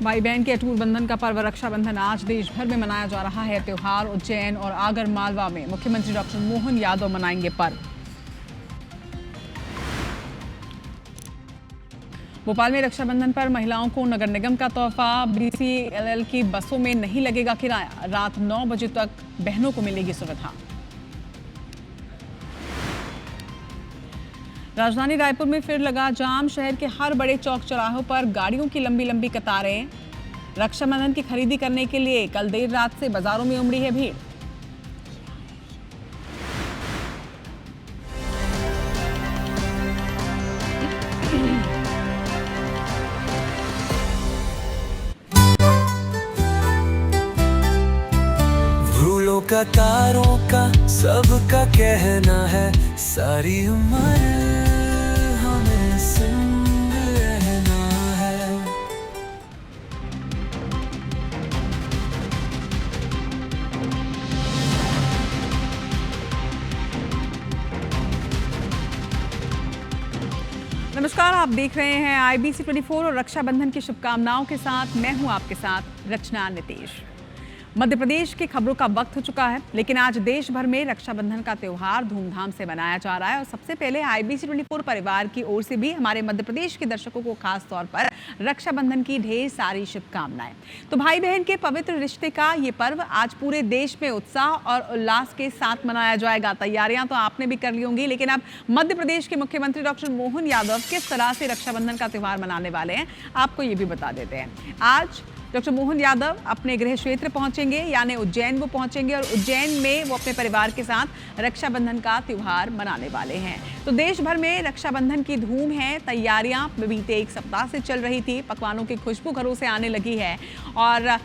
भाई बहन के अटूट बंधन का पर्व रक्षाबंधन आज देश भर में मनाया जा रहा है। त्योहार उज्जैन और आगर मालवा में मुख्यमंत्री डॉक्टर मोहन यादव मनाएंगे पर्व। भोपाल में रक्षाबंधन पर महिलाओं को नगर निगम का तोहफा। BCLL की बसों में नहीं लगेगा किराया। रात 9 बजे तक बहनों को मिलेगी सुविधा। राजधानी रायपुर में फिर लगा जाम। शहर के हर बड़े चौक चौराहों पर गाड़ियों की लंबी लंबी कतारें। रक्षाबंधन की खरीदी करने के लिए कल देर रात से बाजारों में उमड़ी है भीड़। फूलों का तारों का सबका कहना है, सारी उम्र हमें संग रहना है। नमस्कार, आप देख रहे हैं IBC 24 और रक्षाबंधन की शुभकामनाओं के साथ मैं हूं आपके साथ रचना नितेश। मध्य प्रदेश की खबरों का वक्त हो चुका है, लेकिन आज देश भर में रक्षाबंधन का त्योहार धूमधाम से मनाया जा रहा है। और सबसे पहले IBC 24 परिवार की ओर से भी हमारे मध्य प्रदेश के दर्शकों को खास तौर पर रक्षाबंधन की ढेर सारी शुभकामनाएं। तो भाई बहन के पवित्र रिश्ते का ये पर्व आज पूरे देश में उत्साह और उल्लास के साथ मनाया जाएगा। तैयारियां तो आपने भी कर ली होंगी, लेकिन अब मध्य प्रदेश के मुख्यमंत्री डॉक्टर मोहन यादव किस तरह से रक्षाबंधन का त्योहार मनाने वाले हैं, आपको ये भी बता देते हैं। आज डॉक्टर मोहन यादव अपने गृह क्षेत्र पहुंचेंगे, यानी उज्जैन वो पहुंचेंगे और उज्जैन में वो अपने परिवार के साथ रक्षाबंधन का त्योहार मनाने वाले हैं। तो देश भर में रक्षाबंधन की धूम है। तैयारियां बीते एक सप्ताह से चल रही थी। पकवानों की खुशबू घरों से आने लगी है और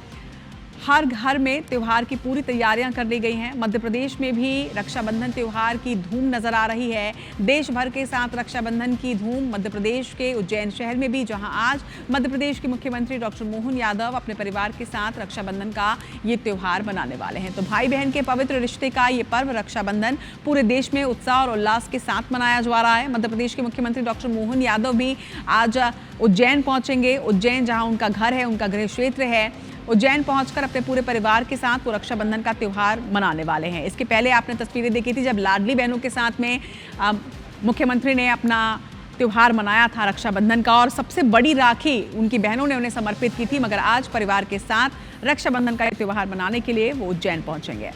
हर घर में त्योहार की पूरी तैयारियां कर ली गई हैं। मध्य प्रदेश में भी रक्षाबंधन त्योहार की धूम नजर आ रही है। देश भर के साथ रक्षाबंधन की धूम मध्य प्रदेश के उज्जैन शहर में भी, जहां आज मध्य प्रदेश के मुख्यमंत्री डॉक्टर मोहन यादव अपने परिवार के साथ रक्षाबंधन का ये त्योहार मनाने वाले हैं। तो भाई बहन के पवित्र रिश्ते का ये पर्व रक्षाबंधन पूरे देश में उत्साह और उल्लास के साथ मनाया जा रहा है। मध्य प्रदेश के मुख्यमंत्री डॉक्टर मोहन यादव भी आज उज्जैन पहुंचेंगे। उज्जैन जहां उनका घर है, उनका गृह क्षेत्र है, उज्जैन पहुंचकर अपने पूरे परिवार के साथ वो रक्षाबंधन का त्योहार मनाने वाले हैं। इसके पहले आपने तस्वीरें देखी थी जब लाडली बहनों के साथ में मुख्यमंत्री ने अपना त्योहार मनाया था रक्षाबंधन का, और सबसे बड़ी राखी उनकी बहनों ने उन्हें समर्पित की थी। मगर आज परिवार के साथ रक्षाबंधन का त्योहार मनाने के लिए वो उज्जैन पहुंचेंगे।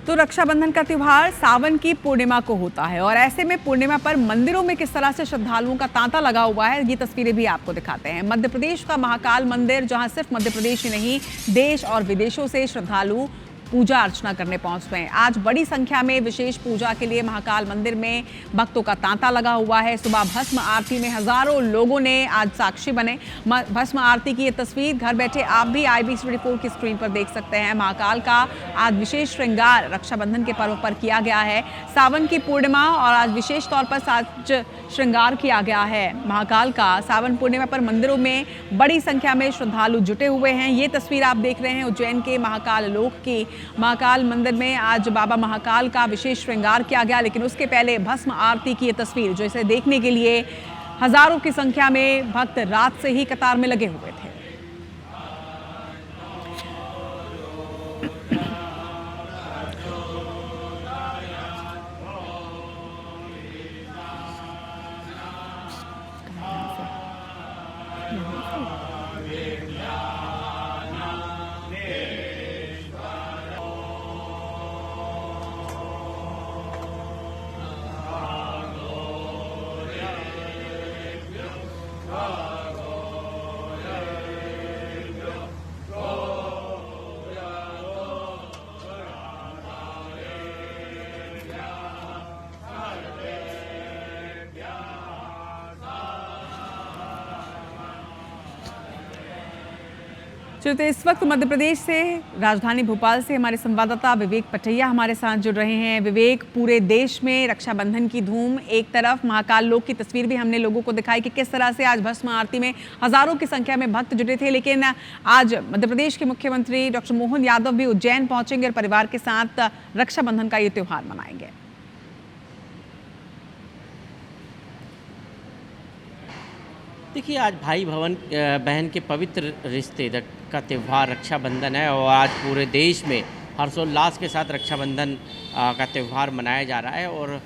तो रक्षाबंधन का त्योहार सावन की पूर्णिमा को होता है और ऐसे में पूर्णिमा पर मंदिरों में किस तरह से श्रद्धालुओं का तांता लगा हुआ है, ये तस्वीरें भी आपको दिखाते हैं। मध्य प्रदेश का महाकाल मंदिर, जहां सिर्फ मध्य प्रदेश ही नहीं देश और विदेशों से श्रद्धालु पूजा अर्चना करने पहुंच रहे हैं। आज बड़ी संख्या में विशेष पूजा के लिए महाकाल मंदिर में भक्तों का तांता लगा हुआ है। सुबह भस्म आरती में हजारों लोगों ने आज साक्षी बने। भस्म आरती की ये तस्वीर घर बैठे आप भी IBC 24 की स्क्रीन पर देख सकते हैं। महाकाल का आज विशेष श्रृंगार रक्षाबंधन के पर्व पर किया गया है। सावन की पूर्णिमा और आज विशेष तौर पर साज श्रृंगार किया गया है महाकाल का। सावन पूर्णिमा पर मंदिरों में बड़ी संख्या में श्रद्धालु जुटे हुए हैं। ये तस्वीर आप देख रहे हैं उज्जैन के महाकाल लोक की। महाकाल मंदिर में आज बाबा महाकाल का विशेष श्रृंगार किया गया, लेकिन उसके पहले भस्म आरती की ये तस्वीर, जो इसे देखने के लिए हजारों की संख्या में भक्त रात से ही कतार में लगे हुए थे। चलिए, इस वक्त मध्य प्रदेश से राजधानी भोपाल से हमारे संवाददाता विवेक पटैया हमारे साथ जुड़ रहे हैं। विवेक, पूरे देश में रक्षाबंधन की धूम, एक तरफ महाकाल लोक की तस्वीर भी हमने लोगों को दिखाई कि किस तरह से आज भस्म आरती में हजारों की संख्या में भक्त जुटे थे, लेकिन आज मध्य प्रदेश के मुख्यमंत्री डॉक्टर मोहन यादव भी उज्जैन पहुंचेंगे और परिवार के साथ रक्षाबंधन का ये त्योहार मनाएंगे। देखिए, आज भाई बहन के पवित्र रिश्ते का त्यौहार रक्षाबंधन है और आज पूरे देश में हर्षोल्लास के साथ रक्षाबंधन का त्यौहार मनाया जा रहा है। और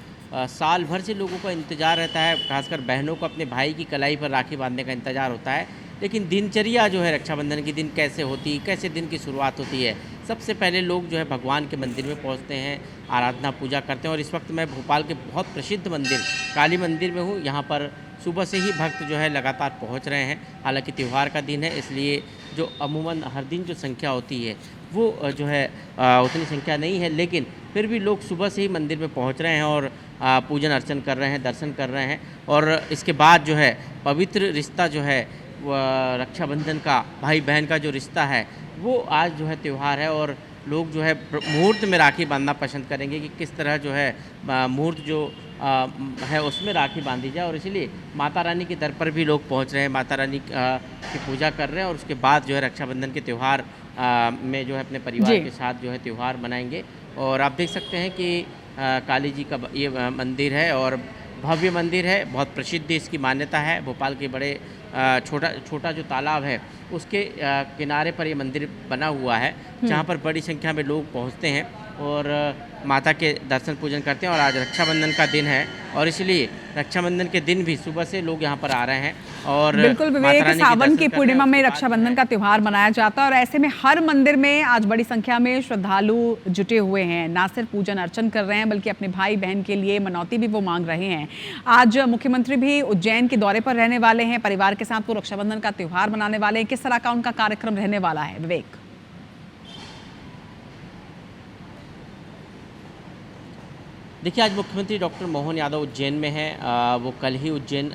साल भर से लोगों का इंतज़ार रहता है, खासकर बहनों को अपने भाई की कलाई पर राखी बांधने का इंतज़ार होता है। लेकिन दिनचर्या जो है रक्षाबंधन के दिन कैसे होती है, कैसे दिन की शुरुआत होती है। सबसे पहले लोग जो है भगवान के मंदिर में पहुंचते हैं, आराधना पूजा करते हैं। और इस वक्त मैं भोपाल के बहुत प्रसिद्ध मंदिर काली मंदिर में हूँ। यहाँ पर सुबह से ही भक्त जो है लगातार पहुँच रहे हैं। हालांकि त्यौहार का दिन है, इसलिए जो अमूमन हर दिन जो संख्या होती है वो जो है उतनी संख्या नहीं है, लेकिन फिर भी लोग सुबह से ही मंदिर में पहुँच रहे हैं और पूजन अर्चन कर रहे हैं, दर्शन कर रहे हैं। और इसके बाद जो है पवित्र रिश्ता जो है रक्षाबंधन का, भाई बहन का जो रिश्ता है वो आज जो है त्यौहार है। और लोग जो है मुहूर्त में राखी बांधना पसंद करेंगे कि किस तरह जो है मुहूर्त जो है उसमें राखी बांधी जाए। और इसलिए माता रानी के दर पर भी लोग पहुंच रहे हैं, माता रानी की पूजा कर रहे हैं। और उसके बाद जो है रक्षाबंधन के त्यौहार में जो है अपने परिवार के साथ जो है त्यौहार मनाएंगे। और आप देख सकते हैं कि काली जी का ये मंदिर है और भव्य मंदिर है, बहुत प्रसिद्ध इसकी मान्यता है। भोपाल के बड़े छोटा जो तालाब है उसके किनारे पर ये मंदिर बना हुआ है, जहाँ पर बड़ी संख्या में लोग पहुँचते हैं और माता के दर्शन पूजन करते हैं। और आज रक्षाबंधन का दिन है और इसलिए रक्षाबंधन के दिन भी सुबह से लोग यहाँ पर आ रहे हैं। और बिल्कुल विवेक, सावन की पूर्णिमा में रक्षाबंधन का त्यौहार मनाया जाता है और ऐसे में हर मंदिर में आज बड़ी संख्या में श्रद्धालु जुटे हुए हैं। ना सिर्फ पूजन अर्चन कर रहे हैं बल्कि अपने भाई बहन के लिए मनौती भी वो मांग रहे हैं। आज मुख्यमंत्री भी उज्जैन के दौरे पर रहने वाले हैं, परिवार के साथ वो रक्षाबंधन का त्यौहार मनाने वाले हैं। किस तरह का उनका कार्यक्रम रहने वाला है विवेक? देखिए, आज मुख्यमंत्री डॉक्टर मोहन यादव उज्जैन में हैं। वो कल ही उज्जैन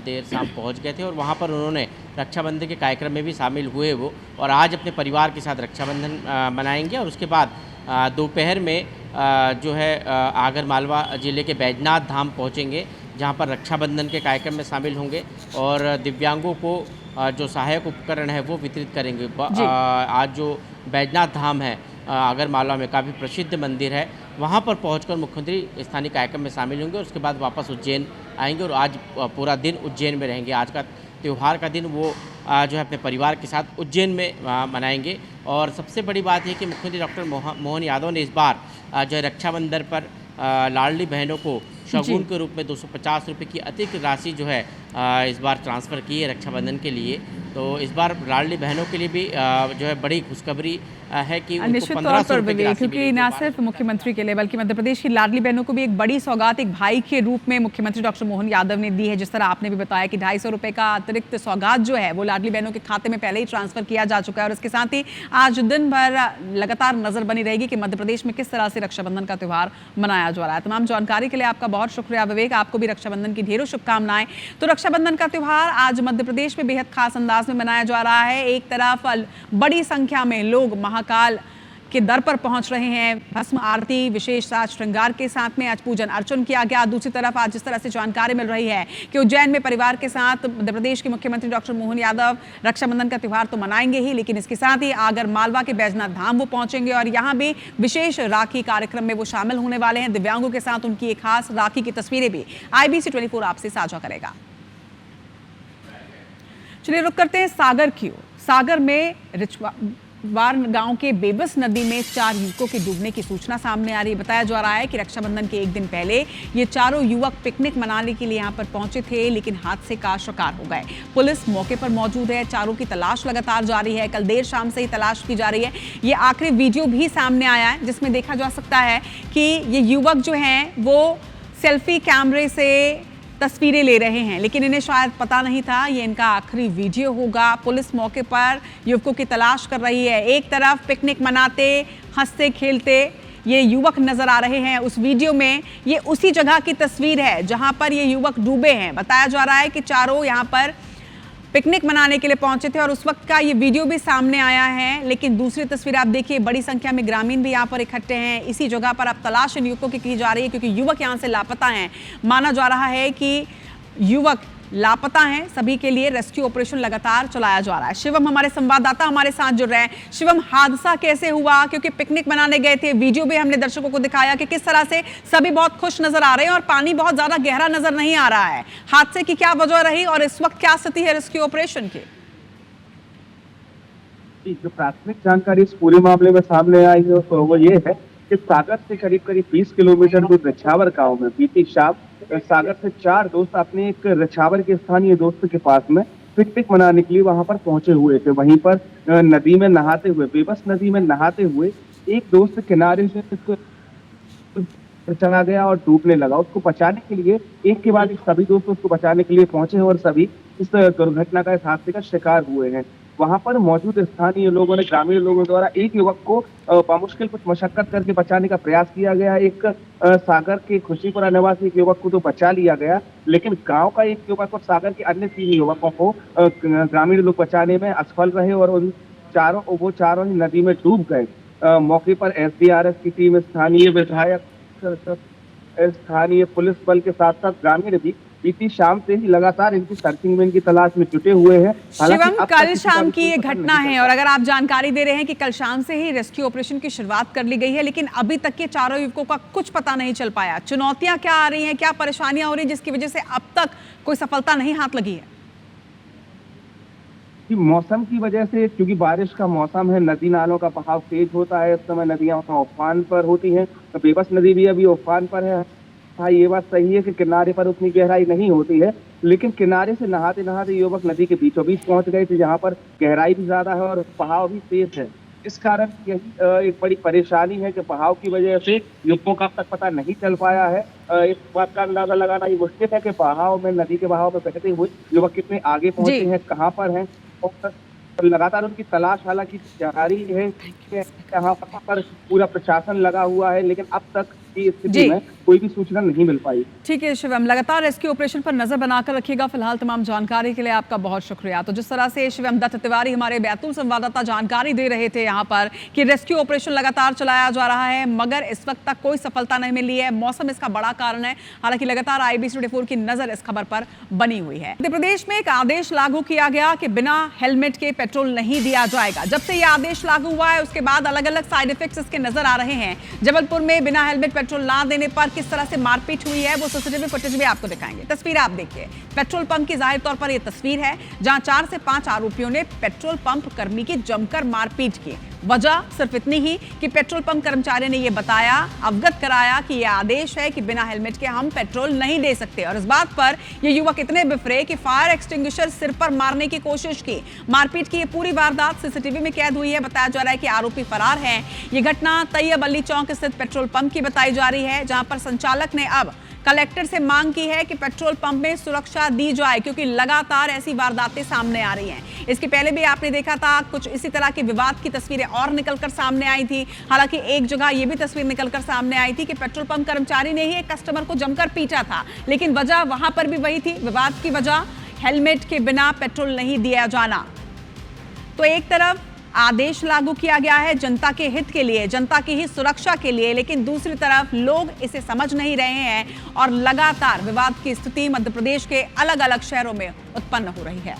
देर शाम पहुंच गए थे और वहां पर उन्होंने रक्षाबंधन के कार्यक्रम में भी शामिल हुए वो, और आज अपने परिवार के साथ रक्षाबंधन मनाएंगे। और उसके बाद दोपहर में जो है आगर मालवा ज़िले के बैजनाथ धाम पहुंचेंगे, जहां पर रक्षाबंधन के कार्यक्रम में शामिल होंगे और दिव्यांगों को जो सहायक उपकरण है वो वितरित करेंगे। आज जो बैजनाथ धाम है आगर मालवा में, काफ़ी प्रसिद्ध मंदिर है, वहाँ पर पहुंचकर मुख्यमंत्री स्थानीय कार्यक्रम में शामिल होंगे और उसके बाद वापस उज्जैन आएंगे और आज पूरा दिन उज्जैन में रहेंगे। आज का त्यौहार का दिन वो जो है अपने परिवार के साथ उज्जैन में मनाएंगे। और सबसे बड़ी बात है कि मुख्यमंत्री डॉक्टर मोहन यादव ने इस बार जो है रक्षाबंधन पर लाडली बहनों को शगुन के रूप में 250 रुपये की अतिरिक्त राशि जो है इस बार ट्रांसफ़र की है रक्षाबंधन के लिए। तो इस बार लाडली बहनों के लिए भी जो है बड़ी खुशखबरी है कि निश्चित तौर पर विवेक, क्योंकि न सिर्फ मुख्यमंत्री के लिए बल्कि मध्य प्रदेश की लाडली बहनों को भी एक बड़ी सौगात एक भाई के रूप में मुख्यमंत्री डॉक्टर मोहन यादव ने दी है। जिस तरह आपने भी बताया कि 250 रुपये का अतिरिक्त सौगात जो है वो लाडली बहनों के खाते में पहले ही ट्रांसफर किया जा चुका है। और इसके साथ ही आज दिन भर लगातार नजर बनी रहेगी कि मध्य प्रदेश में किस तरह से रक्षाबंधन का त्यौहार मनाया जा रहा है। तमाम जानकारी के लिए आपका बहुत शुक्रिया विवेक, आपको भी रक्षाबंधन की ढेरों शुभकामनाएं। तो रक्षाबंधन का त्यौहार आज मध्य प्रदेश में बेहद खास अंदाज में मनाया जा रहा है। एक तरफ बड़ी संख्या में लोग महाकाल के दर पर पहुंच रहे हैं, भस्म आरती विशेष साज श्रृंगार के साथ में आज पूजन अर्चन किया गया। दूसरी तरफ आज जिस तरह से जानकारी मिल रही है कि उज्जैन में परिवार के साथ मध्य प्रदेश के मुख्यमंत्री डॉक्टर मोहन यादव रक्षाबंधन का त्यौहार तो मनाएंगे ही, लेकिन इसके साथ ही आगर मालवा के बैजनाथ धाम वो पहुंचेंगे और यहाँ भी विशेष राखी कार्यक्रम में वो शामिल होने वाले हैं। दिव्यांगों के साथ उनकी एक खास राखी की तस्वीरें भी IBC 24 आपसे साझा करेगा। चलिए रुक करते हैं सागर की ओर। सागर में वार गांव के बेबस नदी में 4 युवकों के डूबने की सूचना सामने आ रही है। बताया जा रहा है कि रक्षाबंधन के एक दिन पहले ये चारों युवक पिकनिक मनाने के लिए यहां पर पहुंचे थे, लेकिन हादसे का शिकार हो गए। पुलिस मौके पर मौजूद है, चारों की तलाश लगातार जारी है। कल देर शाम से ही तलाश की जा रही है। ये आखिरी वीडियो भी सामने आया है जिसमें देखा जा सकता है कि ये युवक जो हैं वो सेल्फी कैमरे से तस्वीरें ले रहे हैं, लेकिन इन्हें शायद पता नहीं था ये इनका आखिरी वीडियो होगा। पुलिस मौके पर युवकों की तलाश कर रही है। एक तरफ पिकनिक मनाते हंसते खेलते ये युवक नजर आ रहे हैं। उस वीडियो में ये उसी जगह की तस्वीर है जहां पर ये युवक डूबे हैं। बताया जा रहा है कि चारों यहां पर पिकनिक मनाने के लिए पहुंचे थे और उस वक्त का ये वीडियो भी सामने आया है। लेकिन दूसरी तस्वीर आप देखिए, बड़ी संख्या में ग्रामीण भी यहाँ पर इकट्ठे हैं। इसी जगह पर अब तलाश इन युवकों की जा रही है क्योंकि युवक यहाँ से लापता हैं। माना जा रहा है कि युवक लापता हैं। सभी के लिए रेस्क्यू ऑपरेशन लगातार चलाया जा रहा है। शिवम हमारे संवाददाता हमारे साथ जुड़ रहे हैं। शिवम, हादसा कैसे हुआ? क्योंकि पिकनिक मनाने गए थे, वीडियो भी हमने दर्शकों को दिखाया कि किस तरह से सभी बहुत खुश नजर आ रहे हैं और पानी बहुत ज्यादा गहरा नजर नहीं आ रहा है। हादसे की क्या वजह रही और इस वक्त क्या स्थिति है रेस्क्यू ऑपरेशन की? जो प्राथमिक जानकारी इस पूरे मामले में सामने आई है तो वो ये है कि सागर से करीब 20 किलोमीटर दूर रछावर गांव में बीती शाम सागर से 4 दोस्त अपने एक रछावर के स्थानीय दोस्त के पास में पिकनिक मनाने के लिए वहां पर पहुंचे हुए थे। वहीं पर नदी में नहाते हुए, बेबस नदी में नहाते हुए एक दोस्त किनारे से चला गया और डूबने लगा। उसको बचाने के लिए एक के बाद एक सभी दोस्त उसको बचाने के लिए पहुंचे और सभी इस दुर्घटना का, इस हादसे का शिकार हुए हैं। वहां पर मौजूद स्थानीय लोगों ने, ग्रामीण लोगों द्वारा एक युवक को बामुश्किल कुछ मशक्कत करके बचाने का प्रयास किया गया। एक सागर के खुशीपुरा निवासी एक युवक को तो बचा लिया गया, लेकिन गांव का एक युवक और सागर के अन्य 3 युवकों को ग्रामीण लोग बचाने में असफल रहे और वो चारों ही नदी में डूब गए। मौके पर एसडीआरएफ की टीम, स्थानीय विधायक, स्थानीय पुलिस बल के साथ साथ ग्रामीण भी बीती शाम से ही लगातार इनकी सर्चिंग में, इनकी तलाश में जुटे हुए हैं। शिवम, कल शाम की ये घटना है और अगर आप जानकारी दे रहे हैं कि कल शाम से ही रेस्क्यू ऑपरेशन की शुरुआत कर ली गई है, लेकिन अभी तक के चारों युवकों का कुछ पता नहीं चल पाया। चुनौतियां क्या आ रही हैं, क्या परेशानियां हो रही हैं जिसकी वजह से अब तक कोई सफलता नहीं हाथ लगी है? मौसम की वजह से, क्योंकि बारिश का मौसम है, नदी नालों का बहाव तेज होता है। इस समय नदियां उफान पर होती हैं। बेबस नदी भी अभी उफान पर है। हाँ, ये बात सही है कि किनारे पर उतनी गहराई नहीं होती है, लेकिन किनारे से नहाते नहाते युवक नदी के बीचों बीच पहुंच गए थे, जहाँ पर गहराई भी ज्यादा है और बहाव भी तेज है। इस कारण यही एक बड़ी परेशानी है कि बहाव की वजह से युवकों का अब तक पता नहीं चल पाया है। इस बात का अंदाजा लगाना ये मुश्किल है कि बहाव में, नदी के बहाव में बहते हुए युवक कितने आगे पहुंचे हैं, कहाँ पर हैं। और लगातार उनकी तलाश हालांकि जारी है। यहाँ पर पूरा प्रशासन लगा हुआ है, लेकिन अब तक की स्थिति में कोई भी सूचना नहीं मिल पाई। ठीक है शिवम, लगातार रेस्क्यू ऑपरेशन पर नजर बनाकर रखिएगा। फिलहाल तमाम जानकारी के लिए आपका बहुत शुक्रिया। तो जिस तरह से शिवम दत्त तिवारी हमारे बैतूल संवाददाता जानकारी दे रहे थे यहाँ पर कि रेस्क्यू ऑपरेशन लगातार चलाया जा रहा है, मगर इस वक्त तक कोई सफलता नहीं मिली है। मौसम इसका बड़ा कारण है। हालांकि लगातार IBC 24 की नजर इस खबर पर बनी हुई है। मध्य प्रदेश में एक आदेश लागू किया गया कि बिना हेलमेट के पेट्रोल नहीं दिया जाएगा। जब से यह आदेश लागू हुआ है उसके बाद अलग अलग साइड इफेक्ट्स इसके नजर आ रहे हैं। जबलपुर में बिना हेलमेट पेट्रोल ना देने पर किस तरह से मारपीट हुई है वो सीसीटीवी फुटेज भी आपको दिखाएंगे। तस्वीर आप देखिए, पेट्रोल पंप की जाहिर तौर पर यह तस्वीर है जहां 4 से 5 आरोपियों ने पेट्रोल पंप कर्मी की जमकर मारपीट की। वजह सिर्फ इतनी ही कि पेट्रोल पंप कर्मचारी ने यह बताया, अवगत कराया कि यह आदेश है कि बिना हेलमेट के हम पेट्रोल नहीं दे सकते। और इस बात पर ये युवक इतने बिफरे कि फायर एक्सटिंग्विशर सिर पर मारने की कोशिश की। मारपीट की ये पूरी वारदात सीसीटीवी में कैद हुई है। बताया जा रहा है कि आरोपी फरार हैं। ये घटना तैयब अली चौक स्थित पेट्रोल पंप की बताई जा रही है, जहां पर संचालक ने अब कलेक्टर से मांग की है कि पेट्रोल पंप में सुरक्षा दी जाए, क्योंकि लगातार ऐसी वारदातें सामने आ रही हैं। इसके पहले भी आपने देखा था कुछ इसी तरह के विवाद की तस्वीरें और निकलकर सामने आई थी। हालांकि एक जगह यह भी तस्वीर निकलकर सामने आई थी कि पेट्रोल पंप कर्मचारी ने ही एक कस्टमर को जमकर पीटा था, लेकिन वजह वहां पर भी वही थी, विवाद की वजह हेलमेट के बिना पेट्रोल नहीं दिया जाना। तो एक तरफ आदेश लागू किया गया है जनता के हित के लिए, जनता की ही सुरक्षा के लिए, लेकिन दूसरी तरफ लोग इसे समझ नहीं रहे हैं और लगातार विवाद की स्थिति मध्य प्रदेश के अलग अलग शहरों में उत्पन्न हो रही है।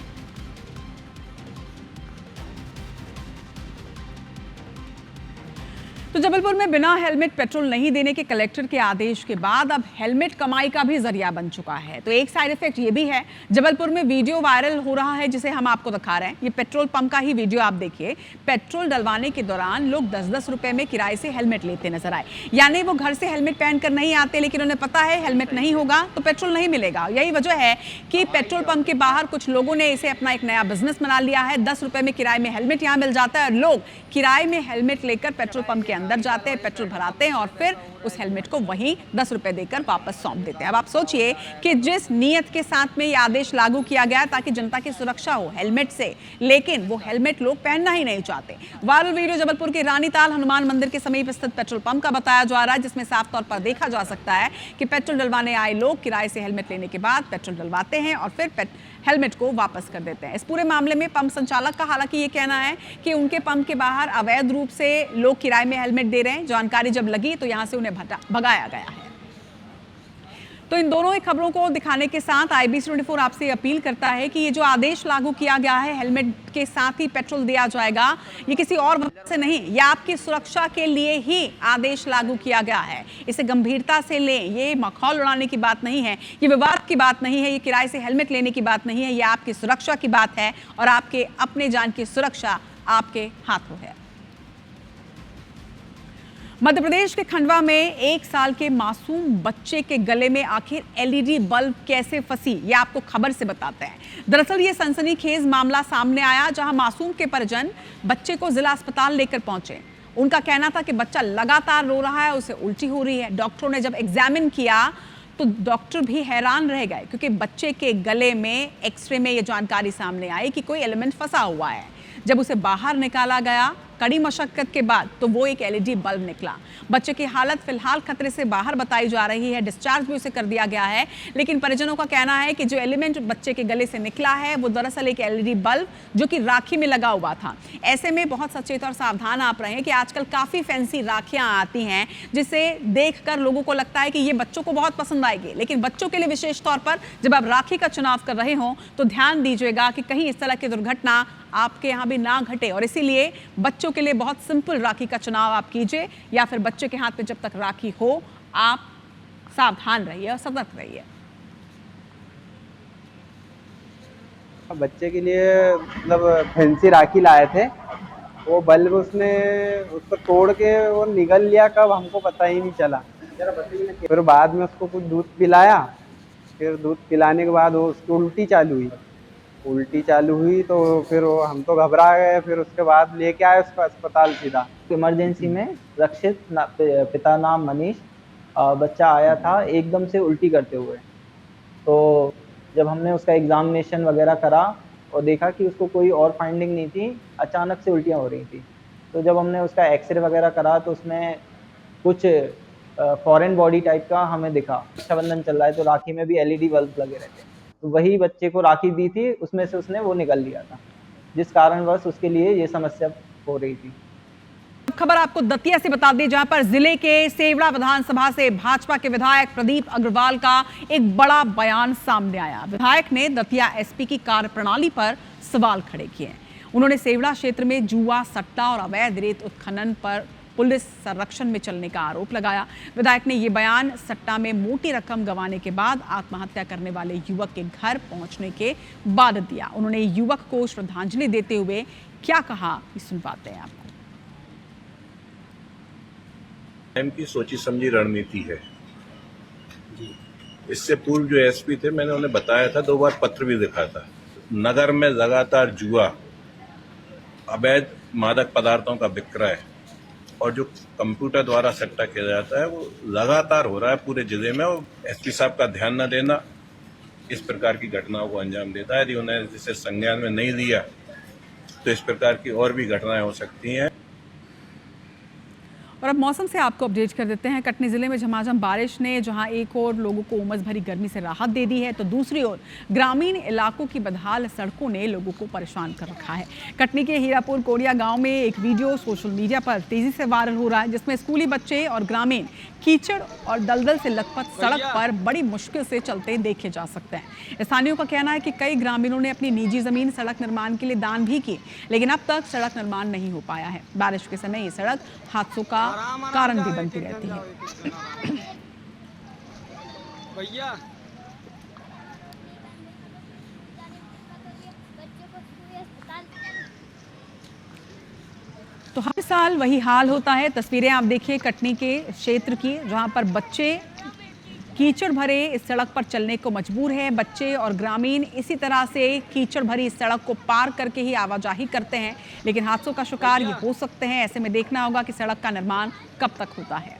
तो जबलपुर में बिना हेलमेट पेट्रोल नहीं देने के कलेक्टर के आदेश के बाद अब हेलमेट कमाई का भी जरिया बन चुका है। तो एक साइड इफेक्ट ये भी है, जबलपुर में वीडियो वायरल हो रहा है जिसे हम आपको दिखा रहे हैं। ये पेट्रोल पंप का ही वीडियो आप देखिए। पेट्रोल डलवाने के दौरान लोग 10-10 रुपए में किराए से हेलमेट लेते नजर आए। यानी वो घर से हेलमेट पहनकर नहीं आते, लेकिन उन्हें पता है हेलमेट नहीं होगा तो पेट्रोल नहीं मिलेगा। यही वजह है कि पेट्रोल पंप के बाहर कुछ लोगों ने इसे अपना एक नया बिजनेस बना लिया है। 10 रुपए में किराए में हेलमेट यहाँ मिल जाता है और लोग किराए में हेलमेट लेकर पेट्रोल पंप के अंदर जाते हैं, पेट्रोल भराते हैं और फिर उस हेलमेट को वहीं 10 रुपए देकर वापस सौंप देते हैं। अब आप सोचिए कि जिस नीयत के साथ में यह आदेश लागू किया गया ताकि जनता की सुरक्षा हो हेलमेट से, लेकिन वो हेलमेट लोग पहनना ही नहीं चाहते। वायरल वीडियो जबलपुर के रानीताल हनुमान मंदिर के समीप स्थित पेट्रोल पंप का बताया जा रहा है, जिसमें साफ तौर पर देखा जा सकता है कि पेट्रोल डलवाने आए लोग किराए से हेलमेट लेने के बाद पेट्रोल डलवाते हैं और फिर हेलमेट को वापस कर देते हैं। इस पूरे मामले में पंप संचालक का हालांकि ये कहना है कि उनके पंप के बाहर अवैध रूप से लोग किराए में हेलमेट दे रहे हैं। जानकारी जब लगी तो यहां से उन्हें भगाया गया है। तो इन दोनों ही खबरों को दिखाने के साथ IBC 24 आपसे अपील करता है कि ये जो आदेश लागू किया गया है, हेलमेट के साथ ही पेट्रोल दिया जाएगा, ये किसी और वजह से नहीं, ये आपकी सुरक्षा के लिए ही आदेश लागू किया गया है। इसे गंभीरता से लें। ये मखौल उड़ाने की बात नहीं है, ये विवाद की बात नहीं है, ये किराए से हेलमेट लेने की बात नहीं है, ये आपकी सुरक्षा की बात है और आपके अपने जान की सुरक्षा आपके हाथों है। मध्य प्रदेश के खंडवा में 1 साल के मासूम बच्चे के गले में आखिर LED बल्ब कैसे फंसी, ये आपको खबर से बताते हैं। दरअसल ये सनसनीखेज मामला सामने आया, जहां मासूम के परिजन बच्चे को जिला अस्पताल लेकर पहुंचे। उनका कहना था कि बच्चा लगातार रो रहा है, उसे उल्टी हो रही है। डॉक्टरों ने जब एग्जामिन किया तो डॉक्टर भी हैरान रह गए, क्योंकि बच्चे के गले में एक्सरे में ये जानकारी सामने आई कि कोई एलिमेंट फंसा हुआ है। जब उसे बाहर निकाला गया कड़ी मशक्कत के बाद तो वो एक LED बल्ब निकला। बच्चे की हालत फिलहाल खतरे से बाहर बताई जा रही है, डिस्चार्ज भी उसे कर दिया गया है, लेकिन परिजनों का कहना है कि जो एलिमेंट बच्चे के गले से निकला है वो दरअसल एक LED बल्ब जो कि राखी में लगा हुआ था। ऐसे में बहुत सचेत और सावधान आप रहें कि आजकल काफ़ी फैंसी राखियाँ आती हैं, जिसे देखकर लोगों को लगता है कि ये बच्चों को बहुत पसंद आएगी, लेकिन बच्चों के लिए विशेष तौर पर जब आप राखी का चुनाव कर रहे हों तो ध्यान दीजिएगा कि कहीं इस तरह की दुर्घटना आपके यहाँ भी ना घटे। और इसीलिए बच्चों के लिए बहुत सिंपल राखी का चुनाव आप कीजिए, या फिर बच्चे के हाथ में जब तक राखी हो आप सावधान रहिए और सतर्क रहिए। बच्चे के लिए मतलब फैंसी राखी लाए थे, वो बल्ब उसने उसको तोड़ के वो निगल लिया, कब हमको पता ही नहीं चला। फिर बाद में उसको कुछ दूध पिलाया, फिर दूध पिलाने के बाद वो उसकी उल्टी चालू हुई तो फिर हम तो घबरा गए। फिर उसके बाद लेके आए उसको अस्पताल सीधा। इमरजेंसी में रक्षित पिता नाम मनीष, बच्चा आया था एकदम से उल्टी करते हुए। तो जब हमने उसका एग्जामिनेशन वगैरह करा और देखा कि उसको कोई और फाइंडिंग नहीं थी, अचानक से उल्टियाँ हो रही थी। तो जब हमने उसका एक्सरे वगैरह करा तो उसमें कुछ फॉरेन बॉडी टाइप का हमें दिखा। रक्षाबंधन चल रहा है तो राखी में भी LED बल्ब लगे रहते हैं, तो वही बच्चे को राखी दी थी, उसमें से उसने वो निकल लिया था, जिस कारणवश उसके लिए ये समस्या हो रही थी। खबर आपको दतिया से बता दें, जहां पर जिले के सेवड़ा विधानसभा से भाजपा के विधायक प्रदीप अग्रवाल का एक बड़ा बयान सामने आया। विधायक ने दतिया SP की कार्यप्रणाली पर सवाल खड़े किए। उन्होंने सेवड़ा क्षेत्र में जुआ, सट्टा और अवैध रेत उत्खनन पर पुलिस संरक्षण में चलने का आरोप लगाया। विधायक ने ये बयान सट्टा में मोटी रकम गंवाने के बाद आत्महत्या करने वाले युवक के घर पहुंचने के बाद दिया। उन्होंने युवक को श्रद्धांजलि देते हुए क्या कहा, सुनवाते हैं आपको। की सोची समझी रणनीति है। इससे पूर्व जो SP थे, मैंने उन्हें बताया था, 2 बार पत्र भी दिखा था। नगर में लगातार जुआ, अवैध मादक पदार्थों का विक्रय और जो कंप्यूटर द्वारा सट्टा किया जाता है वो लगातार हो रहा है पूरे जिले में। और SP साहब का ध्यान न देना इस प्रकार की घटनाओं को अंजाम देता है। यदि उन्हें इसे संज्ञान में नहीं लिया तो इस प्रकार की और भी घटनाएं हो सकती हैं। और अब मौसम से आपको अपडेट कर देते हैं। कटनी जिले में झमाझम बारिश ने जहां एक और लोगों को उमस भरी गर्मी से राहत दे दी है, तो दूसरी ओर ग्रामीण इलाकों की बदहाल सड़कों ने लोगों को परेशान कर रखा है। कटनी के हीरापुर कोड़िया गांव में एक वीडियो सोशल मीडिया पर तेजी से वायरल हो रहा है, जिसमें स्कूली बच्चे और ग्रामीण कीचड़ और दलदल से लथपथ सड़क पर बड़ी मुश्किल से चलते देखे जा सकते हैं। स्थानीयों का कहना है कि कई ग्रामीणों ने अपनी निजी जमीन सड़क निर्माण के लिए दान भी की, लेकिन अब तक सड़क निर्माण नहीं हो पाया है। बारिश के समय ये सड़क हादसों का कारण भी बनती रहती है। भैया तो हर साल वही हाल होता है। तस्वीरें आप देखिए कटनी के क्षेत्र की, जहां पर बच्चे कीचड़ भरे इस सड़क पर चलने को मजबूर है। बच्चे और ग्रामीण इसी तरह से कीचड़ भरी इस सड़क को पार करके ही आवाजाही करते हैं, लेकिन हादसों का शिकार ये हो सकते हैं। ऐसे में देखना होगा कि सड़क का निर्माण कब तक होता है।